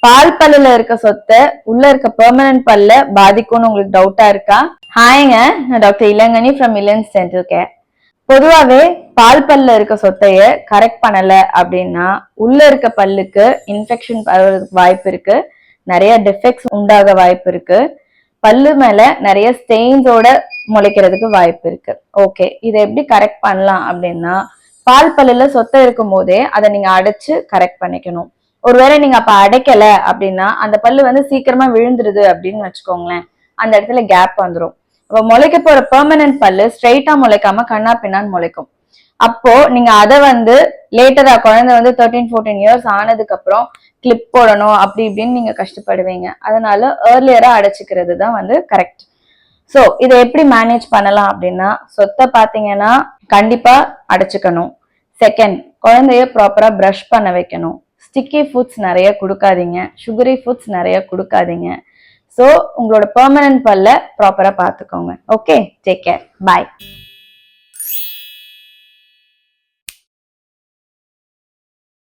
பால் பல்லுல இருக்க சொத்தை உள்ள இருக்க பெர்மனன்ட் பல்ல பாதிக்கும்னு உங்களுக்கு டவுட்டா இருக்கா? ஹாய்ங்க, நான் டாக்டர் இளங்கனி ஃப்ரம் இலன்ஸ் டென்டல் கேர். பொதுவாவே பால் பல்ல இருக்க சொத்தைய கரெக்ட் பண்ணல அப்படின்னா உள்ள இருக்க பல்லுக்கு இன்ஃபெக்ஷன் வர்றதுக்கு வாய்ப்பு இருக்கு, நிறைய டிஃபெக்ட்ஸ் உண்டாக வாய்ப்பு இருக்கு, பல்லு மேல நிறைய ஸ்டெயின்ஸோட முளைக்கிறதுக்கு வாய்ப்பு இருக்கு. ஓகே, இதை எப்படி கரெக்ட் பண்ணலாம் அப்படின்னா, பால் பல்லுல சொத்தை இருக்கும் போதே அதை நீங்க அடைச்சு கரெக்ட் பண்ணிக்கணும். ஒருவேளை நீங்க அப்ப அடைக்கல அப்படின்னா அந்த பல்லு வந்து சீக்கிரமா விழுந்துருது அப்படின்னு வச்சுக்கோங்களேன், அந்த இடத்துல கேப் வந்துடும். அப்ப முளைக்க போற பெர்மனன்ட் பல்லு ஸ்ட்ரைட்டா முளைக்காம கண்ணா பின்னான்னு முளைக்கும். அப்போ நீங்க அதை வந்து லேட்டரா குழந்தை வந்து 13-14 இயர்ஸ் ஆனதுக்கு அப்புறம் கிளிப் போடணும் அப்படி இப்படின்னு நீங்க கஷ்டப்படுவீங்க. அதனால ஏர்லியரா அடைச்சுக்கிறது தான் வந்து கரெக்ட். சோ இதை எப்படி மேனேஜ் பண்ணலாம் அப்படின்னா, சொத்தை பாத்தீங்கன்னா கண்டிப்பா அடைச்சுக்கணும். செகண்ட், குழந்தைய ப்ராப்பரா பிரஷ் பண்ண வைக்கணும். ஸ்டிக்கி ஃபுட்ஸ் நிறைய கொடுக்காதீங்க, சுகரி ஃபுட்ஸ் நிறைய கொடுக்காதீங்க. ஸோ உங்களோட பெர்மனன்ட் பல்ல ப்ராப்பரா பார்த்துக்கோங்க. ஓகே, டேக் கேர், பாய்.